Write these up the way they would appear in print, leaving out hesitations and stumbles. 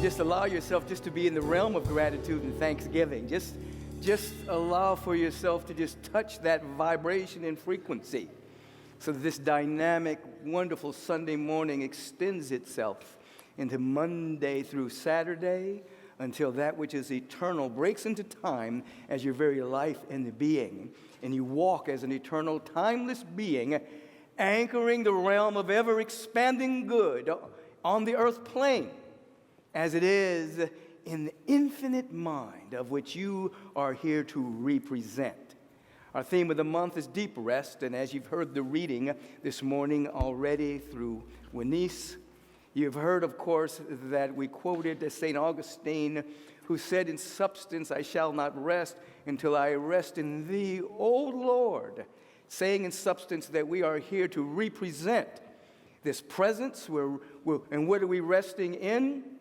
just allow yourself just to be in the realm of gratitude and thanksgiving. Just allow for yourself to just touch that vibration and frequency so that this dynamic, wonderful Sunday morning extends itself into Monday through Saturday until that which is eternal breaks into time as your very life and being. And you walk as an eternal, timeless being, anchoring the realm of ever-expanding good on the earth plane, as it is in the infinite mind of which you are here to represent. Our theme of the month is deep rest, and as you've heard the reading this morning already through Wenice, you've heard, of course, that we quoted St. Augustine, who said, "In substance I shall not rest until I rest in thee, O Lord," saying in substance that we are here to represent this presence. And what are we resting in?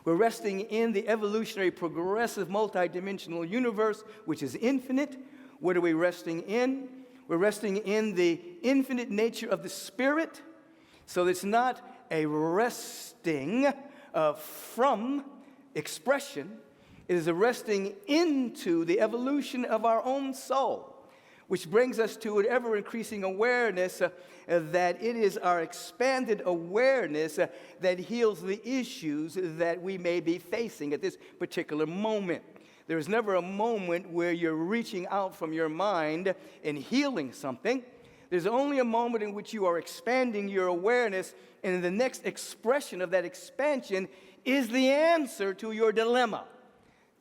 We're resting in the evolutionary, progressive, multidimensional universe, which is infinite. What are we resting in? We're resting in the infinite nature of the Spirit. So it's not a resting from expression. It is a resting into the evolution of our own soul, which brings us to an ever-increasing awareness that it is our expanded awareness that heals the issues that we may be facing at this particular moment. There is never a moment where you're reaching out from your mind and healing something. There's only a moment in which you are expanding your awareness, and the next expression of that expansion is the answer to your dilemma.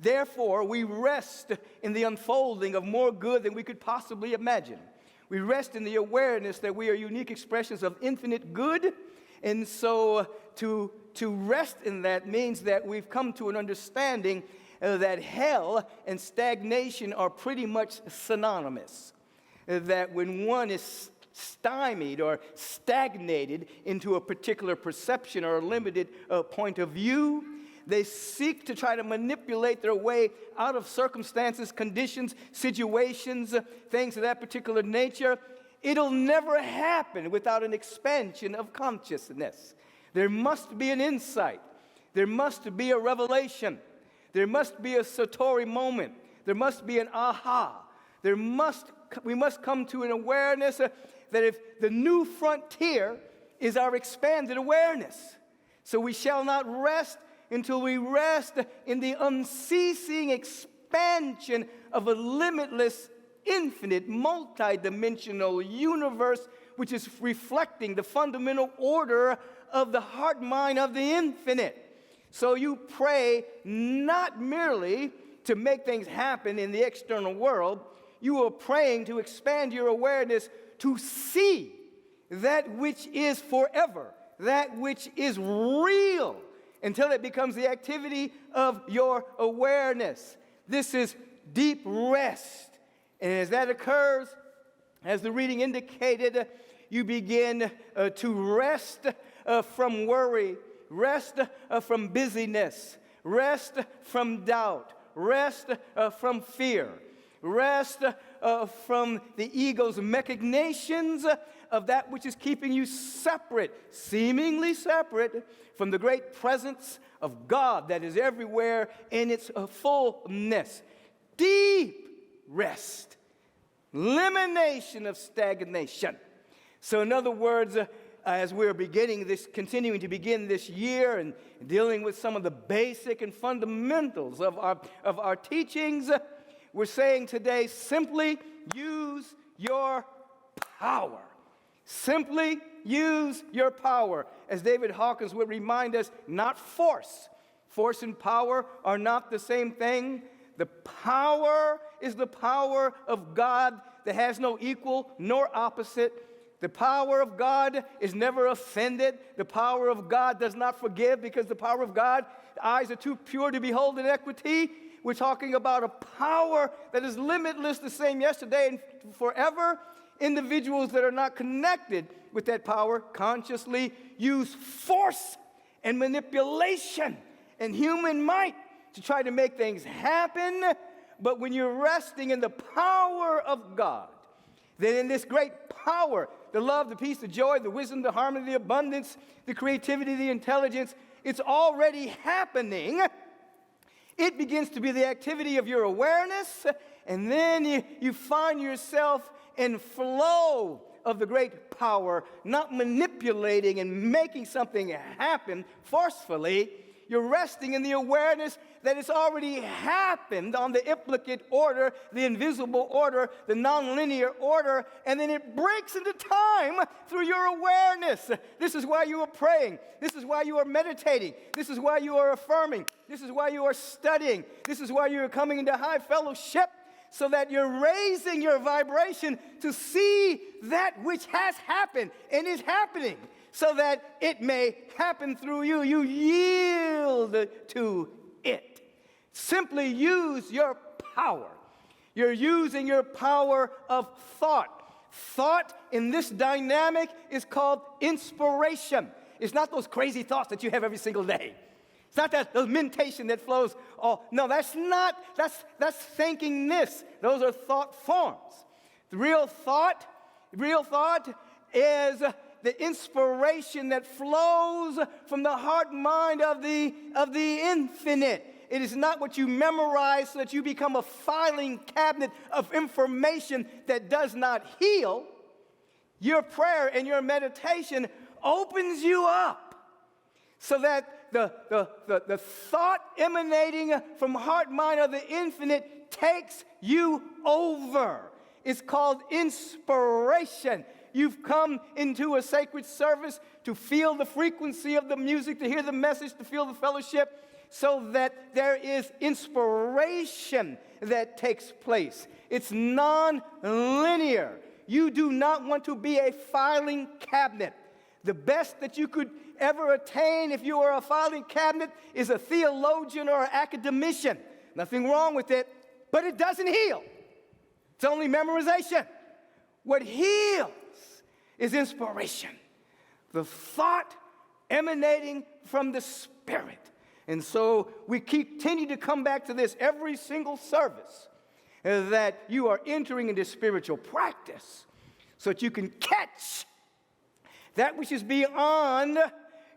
Therefore, we rest in the unfolding of more good than we could possibly imagine. We rest in the awareness that we are unique expressions of infinite good. And so to rest in that means that we've come to an understanding that hell and stagnation are pretty much synonymous. That when one is stymied or stagnated into a particular perception or a limited point of view, they seek to try to manipulate their way out of circumstances, conditions, situations, things of that particular nature. It'll never happen without an expansion of consciousness. There must be an insight. There must be a revelation. There must be a Satori moment. There must be an aha. We must come to an awareness that if the new frontier is our expanded awareness. So we shall not rest until we rest in the unceasing expansion of a limitless, infinite, multidimensional universe, which is reflecting the fundamental order of the heart mind of the infinite. So you pray not merely to make things happen in the external world. You are praying to expand your awareness to see that which is forever, that which is real, until it becomes the activity of your awareness. This is deep rest. And as that occurs, as the reading indicated, you begin to rest from worry, rest from busyness, rest from doubt, rest from fear, rest from the ego's machinations of that which is keeping you separate, seemingly separate from the great presence of God that is everywhere in its fullness. Deep rest, elimination of stagnation. So in other words, as we're continuing to begin this year and dealing with some of the basic and fundamentals of our teachings, we're saying today, simply use your power. Simply use your power. As David Hawkins would remind us, not force. Force and power are not the same thing. The power is the power of God that has no equal nor opposite. The power of God is never offended. The power of God does not forgive, because the power of God, the eyes are too pure to behold iniquity. We're talking about a power that is limitless, the same yesterday and forever. Individuals that are not connected with that power consciously use force and manipulation and human might to try to make things happen. But when you're resting in the power of God, then in this great power, the love, the peace, the joy, the wisdom, the harmony, the abundance, the creativity, the intelligence, it's already happening. It begins to be the activity of your awareness, and then you find yourself in flow of the great power, not manipulating and making something happen forcefully. You're resting in the awareness that it's already happened on the implicate order, the invisible order, the nonlinear order, and then it breaks into time through your awareness. This is why you are praying. This is why you are meditating. This is why you are affirming. This is why you are studying. This is why you are coming into high fellowship, so that you're raising your vibration to see that which has happened and is happening, so that it may happen through you. You yield to it. Simply use your power. You're using your power of thought. Thought in this dynamic is called inspiration. It's not those crazy thoughts that you have every single day. It's not that the mentation that flows. Oh, no, that's thinkingness. Those are thought forms. The real thought is the inspiration that flows from the heart and mind of the infinite. It is not what you memorize so that you become a filing cabinet of information that does not heal. Your prayer and your meditation opens you up so that the thought emanating from heart and mind of the infinite takes you over. It's called inspiration. You've come into a sacred service to feel the frequency of the music, to hear the message, to feel the fellowship, so that there is inspiration that takes place. It's non-linear. You do not want to be a filing cabinet. The best that you could ever attain if you are a filing cabinet is a theologian or an academician. Nothing wrong with it, but it doesn't heal. It's only memorization. What heals is inspiration, the thought emanating from the Spirit. And so we continue to come back to this every single service, that you are entering into spiritual practice so that you can catch that which is beyond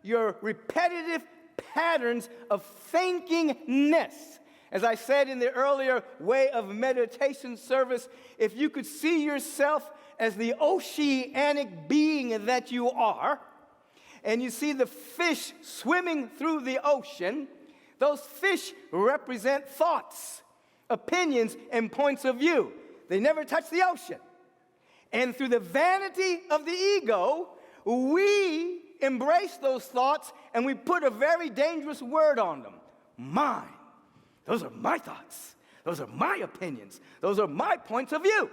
your repetitive patterns of thinkingness. As I said in the earlier way of meditation service, if you could see yourself as the oceanic being that you are, and you see the fish swimming through the ocean, those fish represent thoughts, opinions, and points of view. They never touch the ocean. And through the vanity of the ego, we embrace those thoughts and we put a very dangerous word on them. Mine. Those are my thoughts. Those are my opinions. Those are my points of view.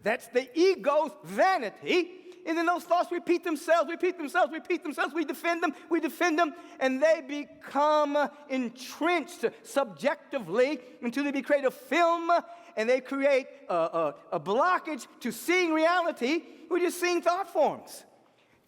That's the ego's vanity. And then those thoughts repeat themselves. We defend them, and they become entrenched subjectively until they create a film, and they create a blockage to seeing reality. We're just seeing thought forms.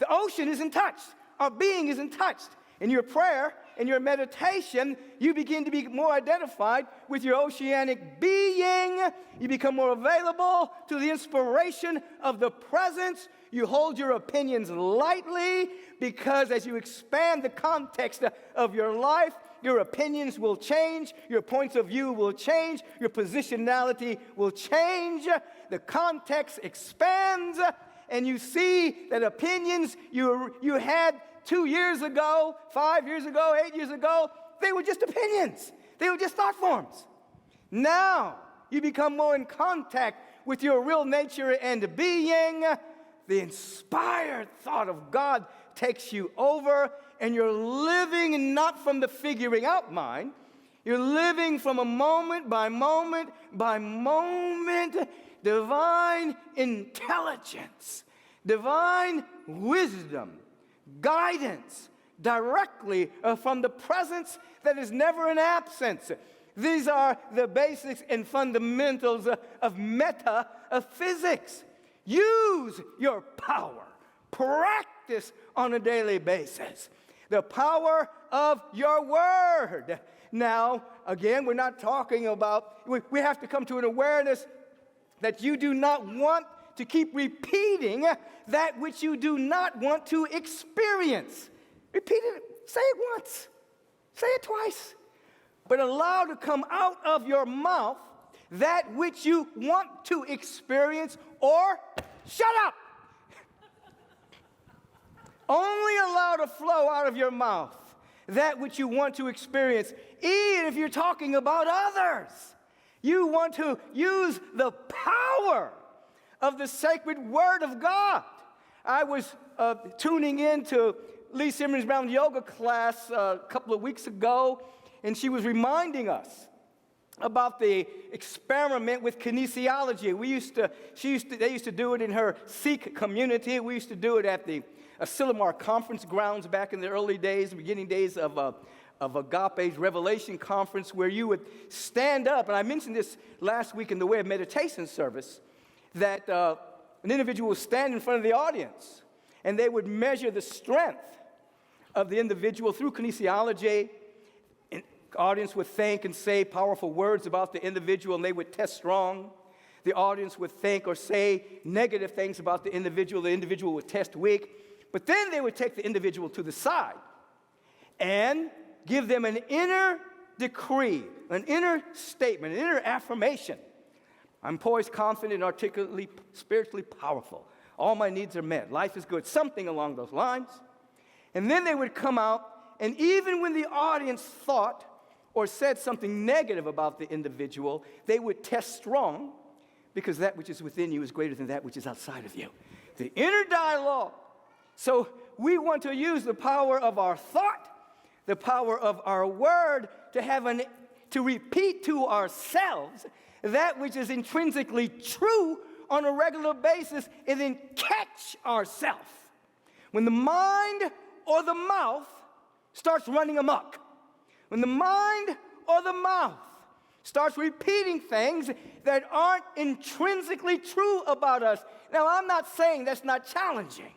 The ocean isn't touched. Our being isn't touched. In your prayer, in your meditation, you begin to be more identified with your oceanic being. You become more available to the inspiration of the presence. You hold your opinions lightly, because as you expand the context of your life, your opinions will change, your points of view will change, your positionality will change. The context expands, and you see that opinions you had 2 years ago, 5 years ago, 8 years ago, they were just opinions. They were just thought forms. Now, you become more in contact with your real nature and being. The inspired thought of God takes you over, and you're living not from the figuring out mind. You're living from a moment by moment by moment, divine intelligence, divine wisdom, guidance directly from the presence that is never in absence. These are the basics and fundamentals of metaphysics. Use your power. Practice on a daily basis the power of your word. Now, again, we're not talking about, we have to come to an awareness that you do not want to keep repeating that which you do not want to experience. Repeat it. Say it once. Say it twice. But allow to come out of your mouth that which you want to experience, or shut up. Only allow to flow out of your mouth that which you want to experience, even if you're talking about others. You want to use the power of the sacred Word of God. I was tuning in to Lee Simmons Brown's yoga class a couple of weeks ago, and she was reminding us about the experiment with kinesiology. They used to do it in her Sikh community. We used to do it at the Asilomar conference grounds back in the early days, beginning days of Agape's Revelation Conference, where you would stand up, and I mentioned this last week in the Way of Meditation service, that an individual would stand in front of the audience, and they would measure the strength of the individual through kinesiology. And the audience would think and say powerful words about the individual, and they would test strong. The audience would think or say negative things about the individual would test weak. But then they would take the individual to the side and give them an inner decree, an inner statement, an inner affirmation. I'm poised, confident, articulately, spiritually powerful. All my needs are met. Life is good. Something along those lines. And then they would come out, and even when the audience thought or said something negative about the individual, they would test strong, because that which is within you is greater than that which is outside of you. The inner dialogue. So we want to use the power of our thought, the power of our word, to repeat to ourselves that which is intrinsically true on a regular basis, and then catch ourselves when the mind or the mouth starts running amok. When the mind or the mouth starts repeating things that aren't intrinsically true about us. Now, I'm not saying that's not challenging.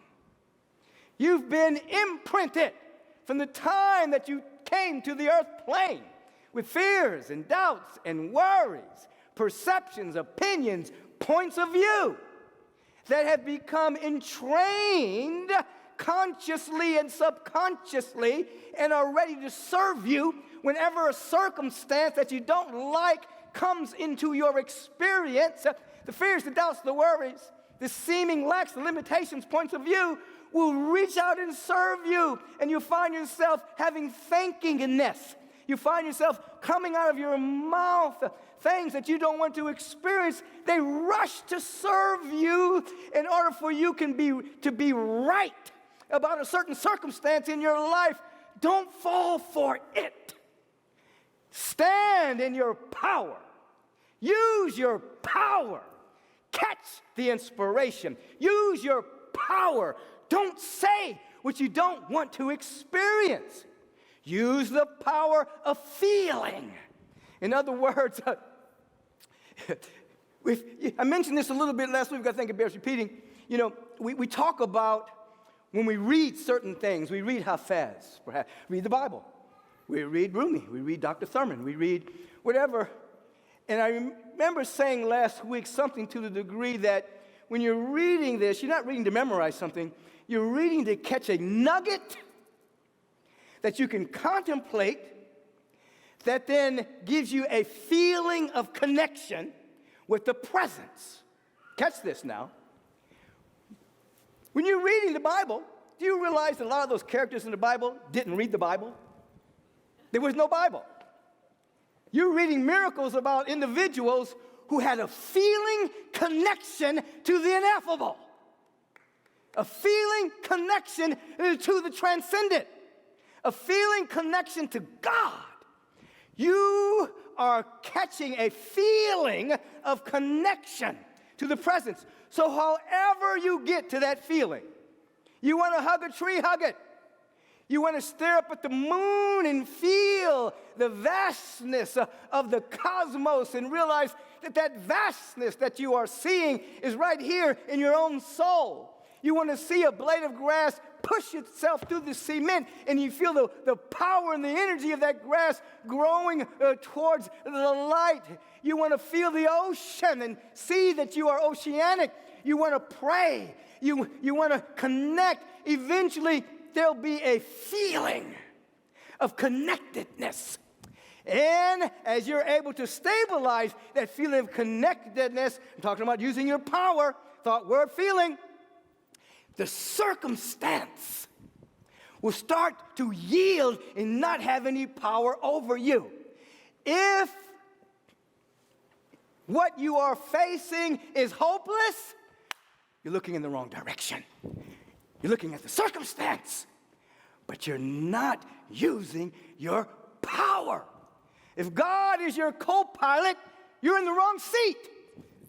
You've been imprinted from the time that you came to the earth plane with fears and doubts and worries, perceptions, opinions, points of view that have become entrained consciously and subconsciously and are ready to serve you whenever a circumstance that you don't like comes into your experience. The fears, the doubts, the worries, the seeming lacks, the limitations, points of view will reach out and serve you, and you find yourself having thankingness. You find yourself coming out of your mouth things that you don't want to experience. They rush to serve you in order for you to be right about a certain circumstance in your life. Don't fall for it. Stand in your power. Use your power. Catch the inspiration. Use your power. Don't say what you don't want to experience. Use the power of feeling. In other words, I mentioned this a little bit last week. I think it bears repeating. You know, we talk about when we read certain things. We read Hafez, perhaps. Read the Bible. We read Rumi. We read Dr. Thurman. We read whatever. And I remember saying last week something to the degree that when you're reading this, you're not reading to memorize something. You're reading to catch a nugget that you can contemplate, that then gives you a feeling of connection with the presence. Catch this now. When you're reading the Bible, do you realize that a lot of those characters in the Bible didn't read the Bible? There was no Bible. You're reading miracles about individuals who had a feeling connection to the ineffable, a feeling connection to the transcendent, a feeling connection to God. You are catching a feeling of connection to the presence. So however you get to that feeling, you want to hug a tree, hug it. You want to stare up at the moon and feel the vastness of the cosmos and realize that vastness that you are seeing is right here in your own soul. You want to see a blade of grass push itself through the cement, and you feel the power and the energy of that grass growing towards the light. You want to feel the ocean and see that you are oceanic. You want to pray. You want to connect. Eventually, there'll be a feeling of connectedness. And as you're able to stabilize that feeling of connectedness, I'm talking about using your power, thought, word, feeling, the circumstance will start to yield and not have any power over you. If what you are facing is hopeless, you're looking in the wrong direction. You're looking at the circumstance, but you're not using your power. If God is your co-pilot, you're in the wrong seat.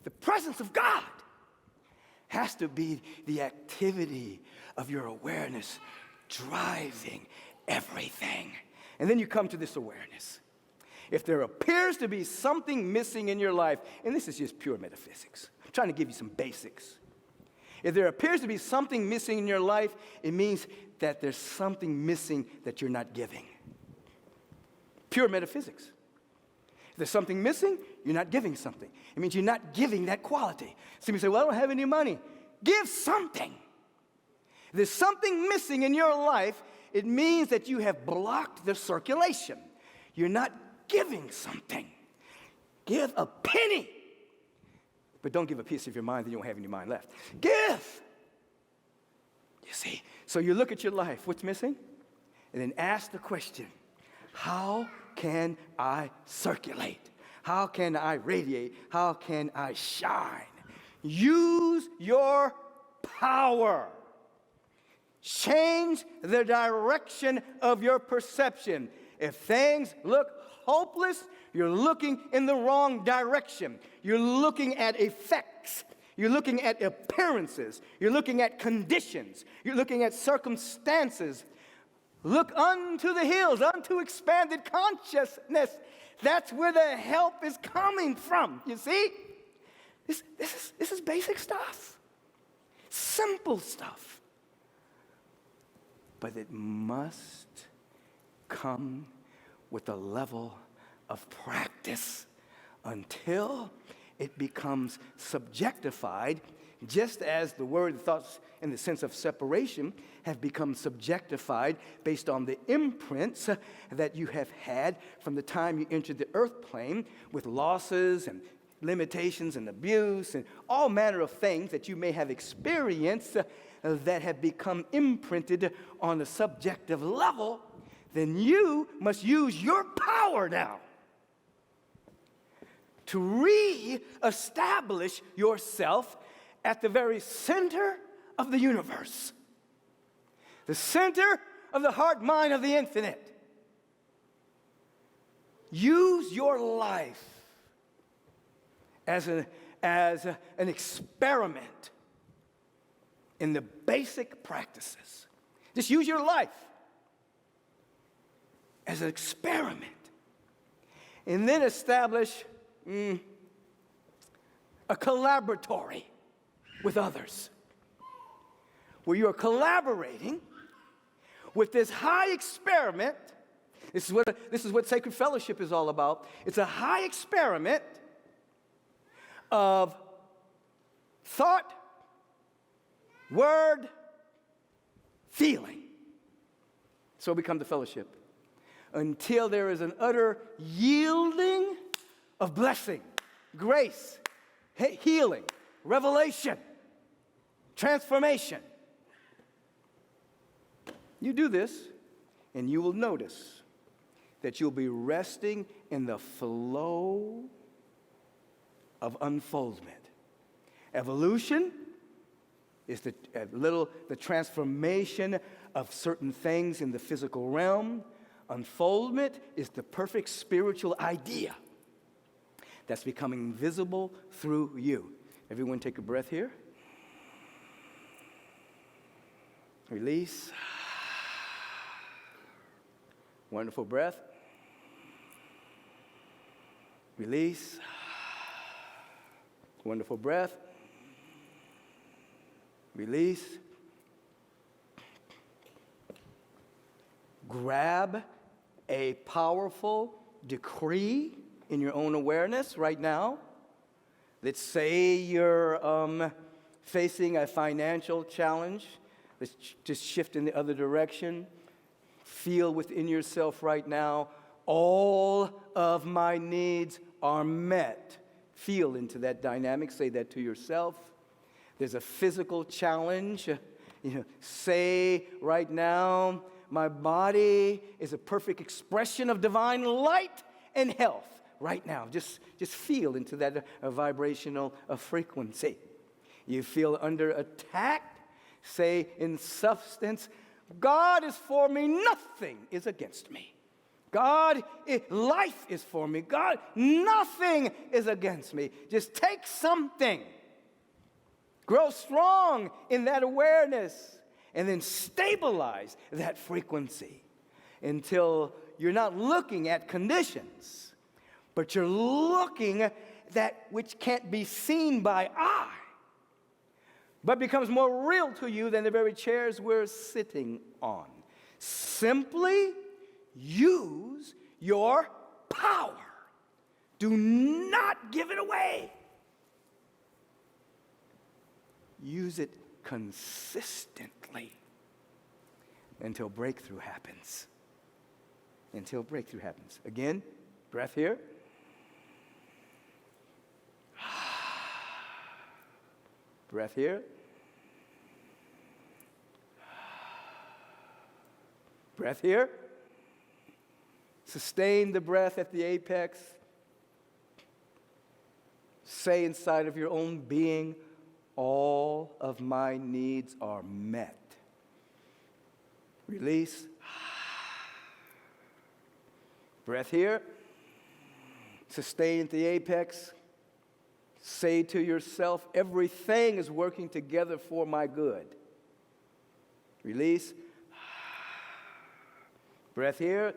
The presence of God has to be the activity of your awareness driving everything. And then you come to this awareness. If there appears to be something missing in your life, and this is just pure metaphysics, I'm trying to give you some basics. If there appears to be something missing in your life, it means that there's something missing that you're not giving. Pure metaphysics. If there's something missing, you're not giving something. It means you're not giving that quality. Some people say, well, I don't have any money. Give something. If there's something missing in your life, it means that you have blocked the circulation. You're not giving something. Give a penny. But don't give a piece of your mind that you don't have any mind left. Give. You see? So you look at your life, what's missing? And then ask the question, how can I circulate? How can I radiate? How can I shine? Use your power. Change the direction of your perception. If things look hopeless, you're looking in the wrong direction. You're looking at effects. You're looking at appearances. You're looking at conditions. You're looking at circumstances. Look unto the hills, unto expanded consciousness. That's where the help is coming from. You see? This is basic stuff. Simple stuff. But it must come with a level of practice until it becomes subjectified, just as the word and thoughts in the sense of separation have become subjectified based on the imprints that you have had from the time you entered the earth plane with losses and limitations and abuse and all manner of things that you may have experienced that have become imprinted on a subjective level. Then you must use your power now to re-establish yourself at the very center of the universe, the center of the heart mind of the infinite. Use your life as an experiment in the basic practices. Just use your life as an experiment. And then establish a collaboratory with others, where you are collaborating with this high experiment. This is what sacred fellowship is all about. It's a high experiment of thought, word, feeling. So we come to fellowship until there is an utter yielding of blessing, grace, healing, revelation, transformation. You do this, and you will notice that you'll be resting in the flow of unfoldment. Evolution is the transformation of certain things in the physical realm. Unfoldment is the perfect spiritual idea that's becoming visible through you. Everyone take a breath here. Release. Wonderful breath. Release. Wonderful breath. Release. Grab a powerful decree in your own awareness right now. Let's say you're facing a financial challenge. Let's just shift in the other direction. Feel within yourself right now, all of my needs are met. Feel into that dynamic. Say that to yourself. There's a physical challenge. Say right now, my body is a perfect expression of divine light and health. Right now, just feel into that vibrational frequency. You feel under attack. Say in substance, God is for me, nothing is against me. Life is for me. God, nothing is against me. Just take something. Grow strong in that awareness and then stabilize that frequency until you're not looking at conditions, but you're looking at that which can't be seen by eye, but becomes more real to you than the very chairs we're sitting on. Simply use your power. Do not give it away. Use it consistently until breakthrough happens. Until breakthrough happens. Again, breath here. Breath here. Breath here. Sustain the breath at the apex. Say inside of your own being, all of my needs are met. Release. Breath here. Sustain at the apex. Say to yourself, everything is working together for my good. Release. Breath here.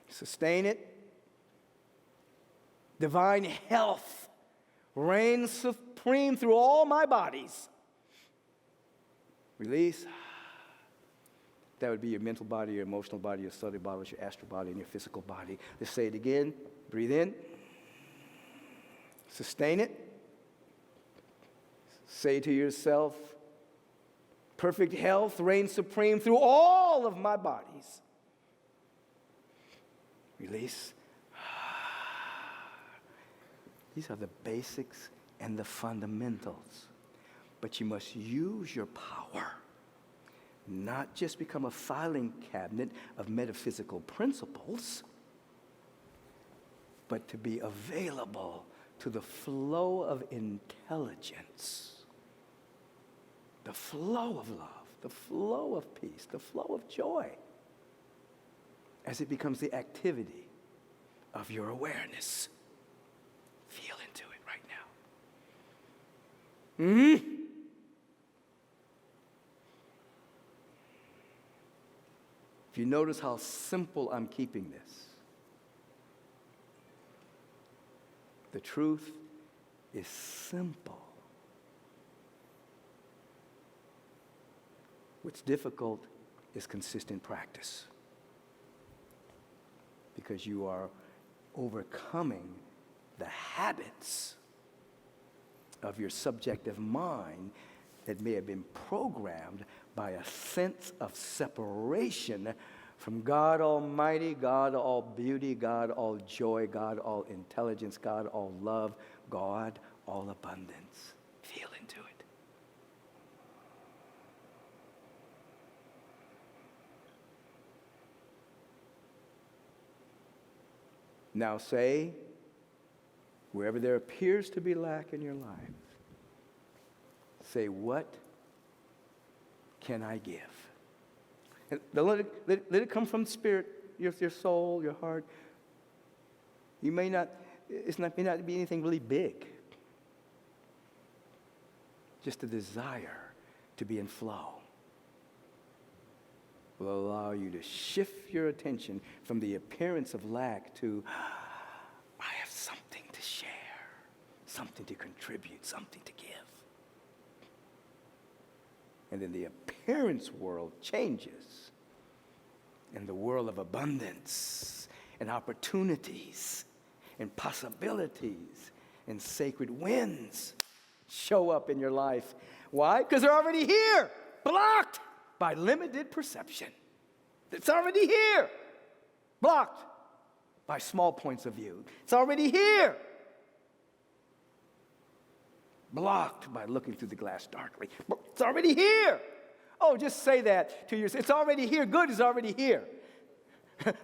Sustain it. Divine health reigns supreme through all my bodies. Release. That would be your mental body, your emotional body, your subtle body, your astral body, and your physical body. Let's say it again. Breathe in. Sustain it. Say to yourself, perfect health reigns supreme through all of my bodies. Release. These are the basics and the fundamentals. But you must use your power. Not just become a filing cabinet of metaphysical principles, but to be available to the flow of intelligence, the flow of love, the flow of peace, the flow of joy, as it becomes the activity of your awareness. Feel into it right now. If you notice how simple I'm keeping this, the truth is simple. What's difficult is consistent practice, because you are overcoming the habits of your subjective mind that may have been programmed by a sense of separation from God Almighty, God all beauty, God all joy, God all intelligence, God all love, God all abundance. Feel into it. Now say, wherever there appears to be lack in your life, say, what can I give? And let it come from the spirit, your soul, your heart. You may not be anything really big. Just a desire to be in flow will allow you to shift your attention from the appearance of lack to, I have something to share, something to contribute, something to give. And then the appearance world changes, and the world of abundance and opportunities and possibilities and sacred winds show up in your life. Why? Because they're already here, blocked by limited perception. It's already here. Blocked by small points of view. It's already here. Blocked by looking through the glass darkly. It's already here. Oh, just say that to yourself. It's already here. Good is already here.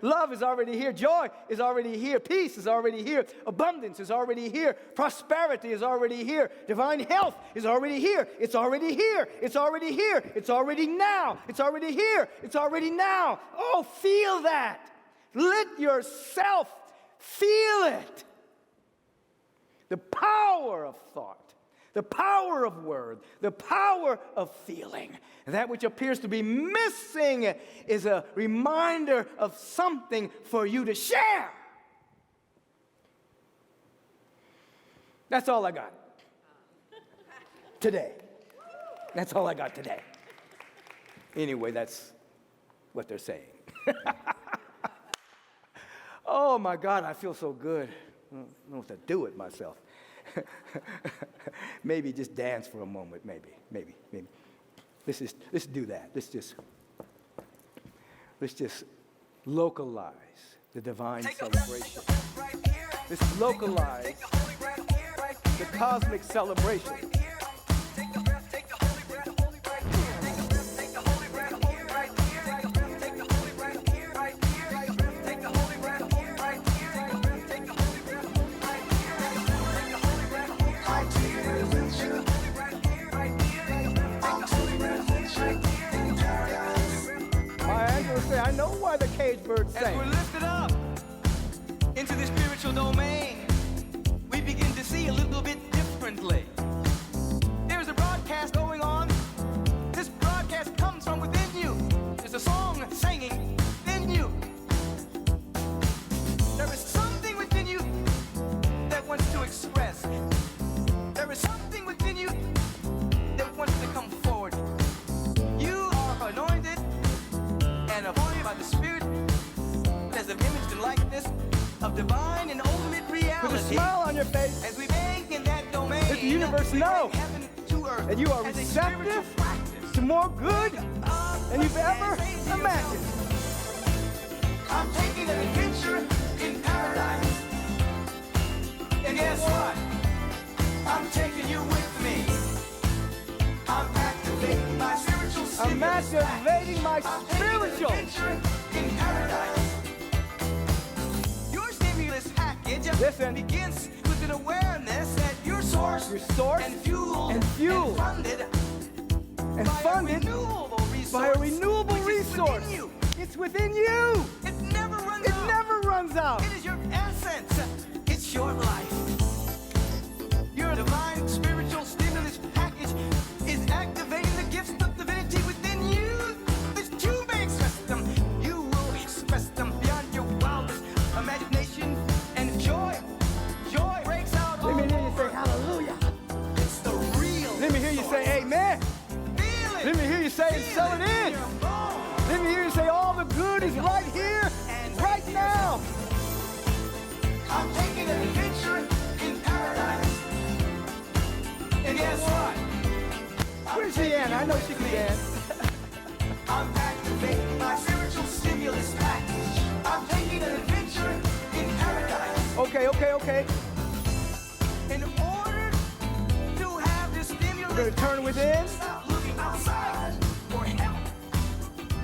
Love is already here. Joy is already here. Peace is already here. Abundance is already here. Prosperity is already here. Divine health is already here. It's already here. It's already here. It's already now. It's already here. It's already now. Oh, feel that. Let yourself feel it. The power of thought. The power of word, the power of feeling. That which appears to be missing is a reminder of something for you to share. That's all I got today. That's all I got today. Anyway, that's what they're saying. Oh my God, I feel so good. I don't know what to do with myself. Maybe just dance for a moment, maybe. Let's do that. Let's just localize the divine celebration. Let's localize the cosmic celebration. I know why the cage bird sang. As we're lifted up into the spiritual domain, we begin to see a little bit differently. There's a broadcast going on. This broadcast comes from within you. There's a song singing within you. There is something within you that wants to express. There is something within you that wants to come forward. You are anointed and appointed by the Spirit as an image and likeness of divine and ultimate reality. With a smile on your face, as we make in that domain, let the universe know that you are receptive to more good than you've ever imagined. I'm taking an adventure in paradise. And guess what? I'm taking you with me. I'm activating my spiritual stimulus. I'm activating my spiritual. In paradise. Your stimulus package begins with an awareness that your source and fueled and funded by a renewable resource. It's within you. It never runs out. It is your essence. It's your life. Your divine spiritual stimulus package is activating the gifts of divinity within you. That you may express them. You will express them beyond your wildest imagination, and joy breaks out. Let me hear you say hallelujah. It's the real. Let me hear you say amen. Feel it. Let me hear you say and sell it in. Let me hear you say all the good is right here, right now. I'm taking an adventure in paradise. And guess what? Where's Leanne? I know she can dance. I'm activating my spiritual stimulus package. I'm taking an adventure in paradise. Okay. In order to have this stimulus, We're going to turn within. stop looking outside for help.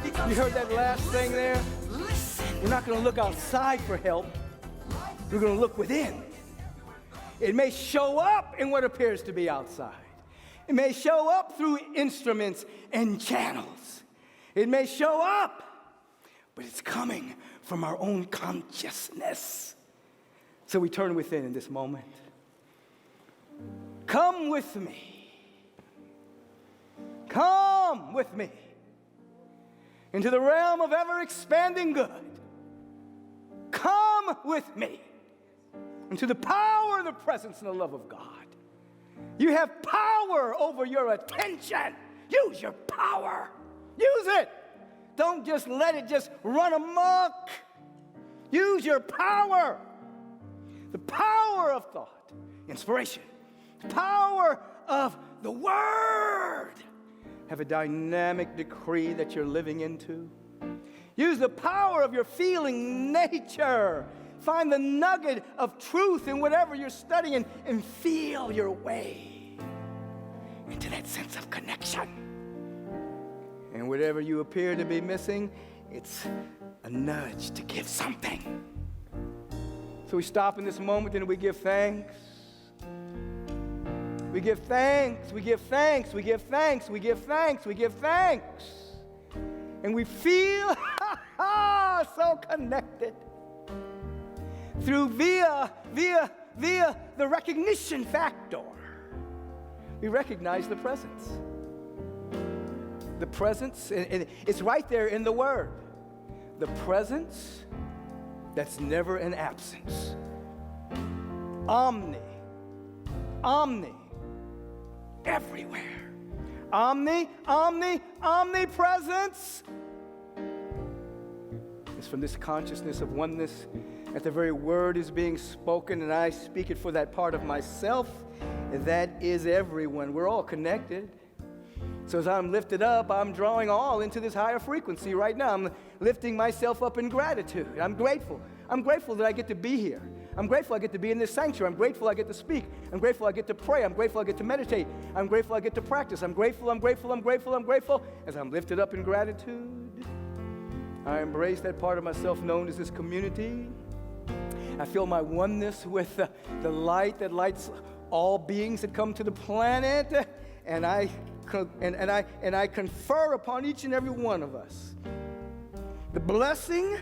Because You heard that last thing there? listen. We're not going to look outside for help. We're going to look within. It may show up in what appears to be outside. It may show up through instruments and channels. It may show up, but it's coming from our own consciousness. So we turn within in this moment. Come with me. Come with me into the realm of ever-expanding good. Come with me into the power and the presence and the love of God. You have power over your attention. Use your power. Use it. Don't just let it just run amok. Use your power. The power of thought, inspiration, the power of the Word. Have a dynamic decree that you're living into. Use the power of your feeling nature. Find the nugget of truth in whatever you're studying and feel your way into that sense of connection. And whatever you appear to be missing, it's a nudge to give something. So we stop in this moment and we give thanks. We give thanks, we give thanks, we give thanks, we give thanks, we give thanks. And we feel so connected through via the recognition factor. We recognize the presence. The presence, and it's right there in the word. The presence that's never an absence. Omni, everywhere. Omnipresence. It's from this consciousness of oneness that the very word is being spoken, and I speak it for that part of myself, and that is everyone. We're all connected. So as I'm lifted up, I'm drawing all into this higher frequency right now. I'm lifting myself up in gratitude. I'm grateful. I'm grateful that I get to be here. I'm grateful I get to be in this sanctuary. I'm grateful I get to speak. I'm grateful I get to pray. I'm grateful I get to meditate. I'm grateful I get to practice. I'm grateful. As I'm lifted up in gratitude, I embrace that part of myself known as this community. I feel my oneness with the light that lights all beings that come to the planet, and I confer upon each and every one of us the blessing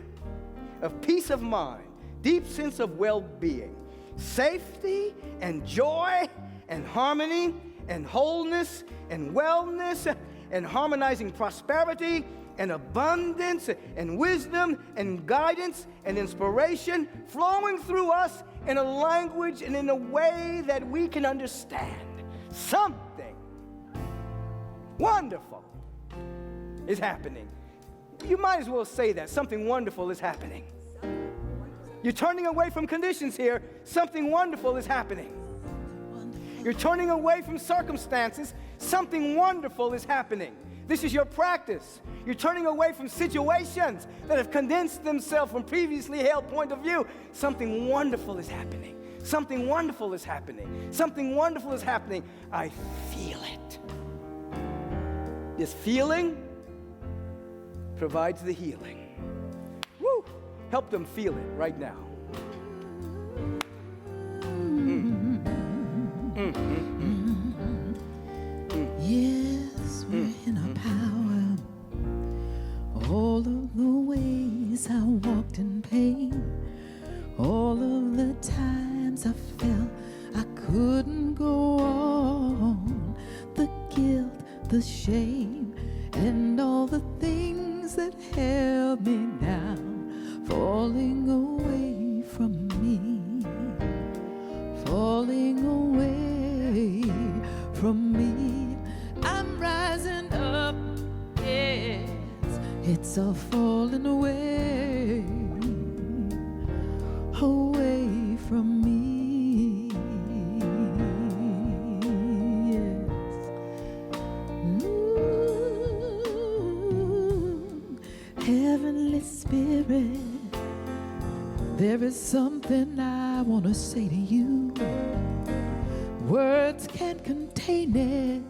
of peace of mind, deep sense of well-being, safety and joy and harmony and wholeness and wellness and harmonizing prosperity and abundance and wisdom and guidance and inspiration flowing through us in a language and in a way that we can understand. Something wonderful is happening. You might as well say that. Something wonderful is happening. You're turning away from conditions here. Something wonderful is happening. You're turning away from circumstances. Something wonderful is happening. This is your practice. You're turning away from situations that have condensed themselves from previously held point of view. Something wonderful is happening. Something wonderful is happening. Something wonderful is happening. I feel it. This feeling provides the healing. Woo! Help them feel it right now. Yes, we're in our power. All of the ways I walked in pain, all of the times I felt I couldn't go on, the guilt, the shame, and all the things that held me down, falling away from me, falling away from me. I'm rising up, yes, it's all falling away, away from me, yes. Heavenly Spirit, there is something I want to say to you. Words can't contain it,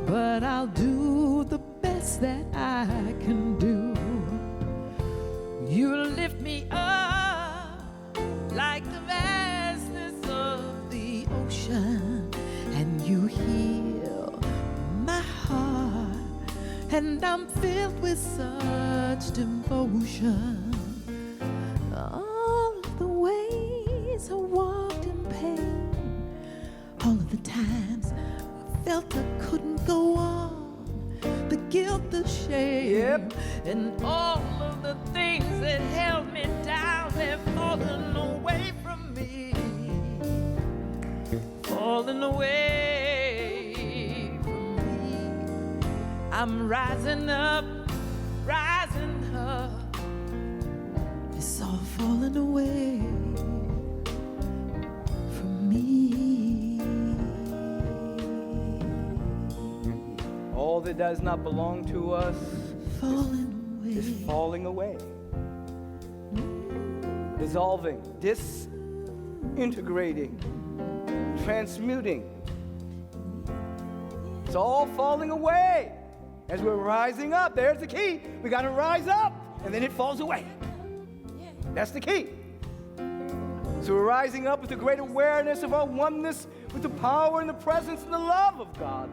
but I'll do the best that I can do. You lift me up like the vastness of the ocean, and you heal my heart, and I'm filled with such devotion. All of the ways I walked in pain, all of the times I felt I couldn't go on, the guilt, the shame, and all of the things that held me down, they're falling away from me, falling away from me. I'm rising up, it's all falling away from me. All that does not belong to us Falling is falling away, dissolving, disintegrating, transmuting. It's all falling away as we're rising up. There's the key. We got to rise up, and then it falls away. That's the key. So we're rising up with a great awareness of our oneness with the power and the presence and the love of God.